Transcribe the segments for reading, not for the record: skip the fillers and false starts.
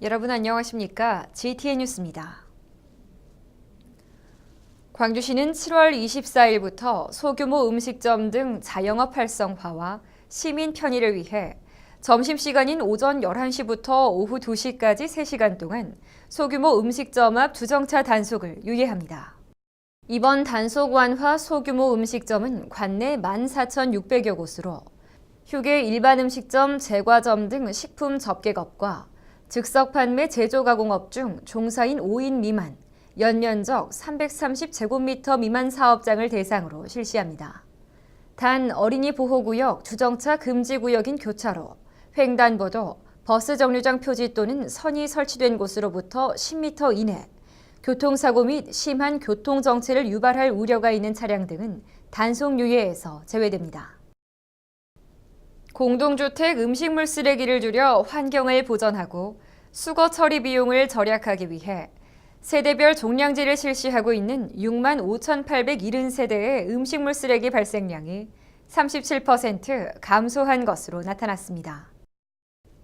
여러분 안녕하십니까? GTN 뉴스입니다. 광주시는 7월 24일부터 소규모 음식점 등 자영업 활성화와 시민 편의를 위해 점심시간인 오전 11시부터 오후 2시까지 3시간 동안 소규모 음식점 앞 주정차 단속을 유예합니다. 이번 단속 완화 소규모 음식점은 관내 14,600여 곳으로 휴게 일반 음식점, 제과점 등 식품 접객업과 즉석 판매 제조가공업 중 종사인 5인 미만, 연면적 330제곱미터 미만 사업장을 대상으로 실시합니다. 단 어린이 보호구역, 주정차 금지구역인 교차로, 횡단보도, 버스 정류장 표지 또는 선이 설치된 곳으로부터 10m 이내, 교통사고 및 심한 교통정체를 유발할 우려가 있는 차량 등은 단속 유예에서 제외됩니다. 공동주택 음식물 쓰레기를 줄여 환경을 보전하고 수거 처리 비용을 절약하기 위해 세대별 종량제를 실시하고 있는 65,870세대의 음식물 쓰레기 발생량이 37% 감소한 것으로 나타났습니다.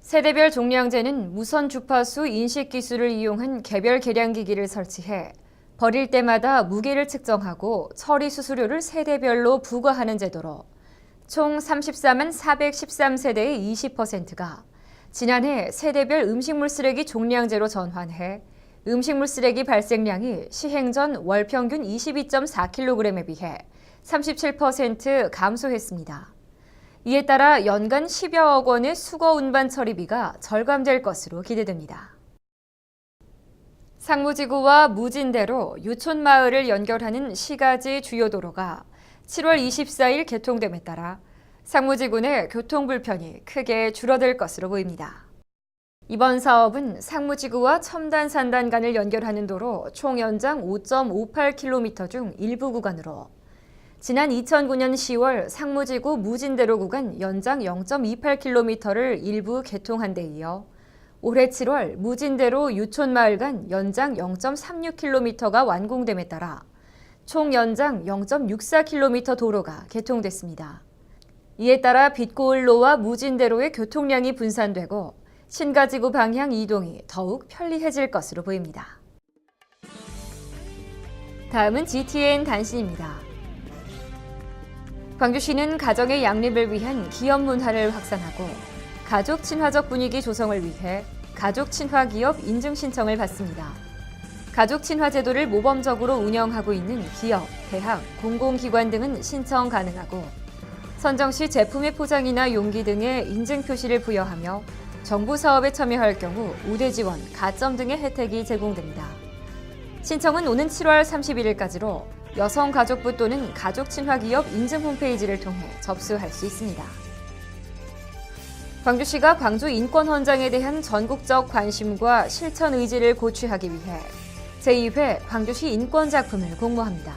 세대별 종량제는 무선 주파수 인식 기술을 이용한 개별 계량기기를 설치해 버릴 때마다 무게를 측정하고 처리 수수료를 세대별로 부과하는 제도로 총 34만 413세대의 20%가 지난해 세대별 음식물 쓰레기 종량제로 전환해 음식물 쓰레기 발생량이 시행 전 월 평균 22.4kg에 비해 37% 감소했습니다. 이에 따라 연간 10여억 원의 수거 운반 처리비가 절감될 것으로 기대됩니다. 상무지구와 무진대로 유촌마을을 연결하는 시가지 주요 도로가 7월 24일 개통됨에 따라 상무지구 내 교통 불편이 크게 줄어들 것으로 보입니다. 이번 사업은 상무지구와 첨단산단 간을 연결하는 도로 총 연장 5.58km 중 일부 구간으로 지난 2009년 10월 상무지구 무진대로 구간 연장 0.28km를 일부 개통한 데 이어 올해 7월 무진대로 유촌마을 간 연장 0.36km가 완공됨에 따라 총 연장 0.64km 도로가 개통됐습니다. 이에 따라 빛고을로와 무진대로의 교통량이 분산되고 신가지구 방향 이동이 더욱 편리해질 것으로 보입니다. 다음은 GTN 단신입니다. 광주시는 가정의 양립을 위한 기업 문화를 확산하고 가족 친화적 분위기 조성을 위해 가족 친화 기업 인증 신청을 받습니다. 가족 친화 제도를 모범적으로 운영하고 있는 기업, 대학, 공공기관 등은 신청 가능하고 선정 시 제품의 포장이나 용기 등의 인증 표시를 부여하며 정부 사업에 참여할 경우 우대 지원, 가점 등의 혜택이 제공됩니다. 신청은 오는 7월 31일까지로 여성가족부 또는 가족친화기업 인증 홈페이지를 통해 접수할 수 있습니다. 광주시가 광주 인권헌장에 대한 전국적 관심과 실천 의지를 고취하기 위해 제2회 광주시 인권작품을 공모합니다.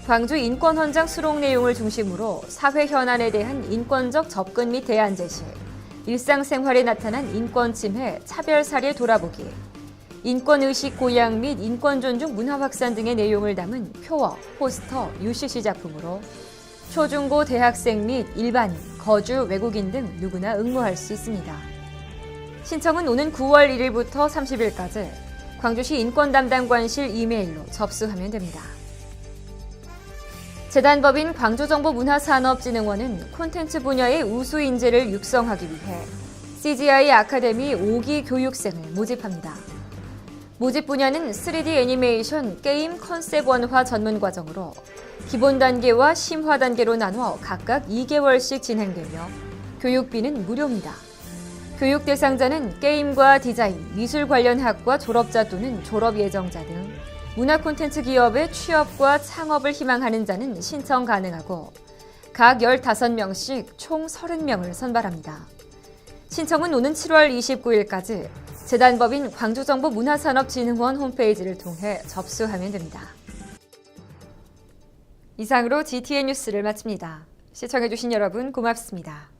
광주 인권헌장 수록 내용을 중심으로 사회 현안에 대한 인권적 접근 및 대안 제시, 일상생활에 나타난 인권 침해, 차별 사례 돌아보기, 인권의식 고양 및 인권 존중 문화 확산 등의 내용을 담은 표어, 포스터, UCC 작품으로 초중고 대학생 및 일반인, 거주, 외국인 등 누구나 응모할 수 있습니다. 신청은 오는 9월 1일부터 30일까지 광주시 인권담당관실 이메일로 접수하면 됩니다. 재단법인 광주정보문화산업진흥원은 콘텐츠 분야의 우수 인재를 육성하기 위해 CGI 아카데미 5기 교육생을 모집합니다. 모집 분야는 3D 애니메이션 게임 컨셉 원화 전문 과정으로 기본 단계와 심화 단계로 나눠 각각 2개월씩 진행되며 교육비는 무료입니다. 교육 대상자는 게임과 디자인, 미술 관련 학과 졸업자 또는 졸업 예정자 등 문화 콘텐츠 기업의 취업과 창업을 희망하는 자는 신청 가능하고 각 15명씩 총 30명을 선발합니다. 신청은 오는 7월 29일까지 재단법인 광주정보문화산업진흥원 홈페이지를 통해 접수하면 됩니다. 이상으로 GTN 뉴스를 마칩니다. 시청해주신 여러분 고맙습니다.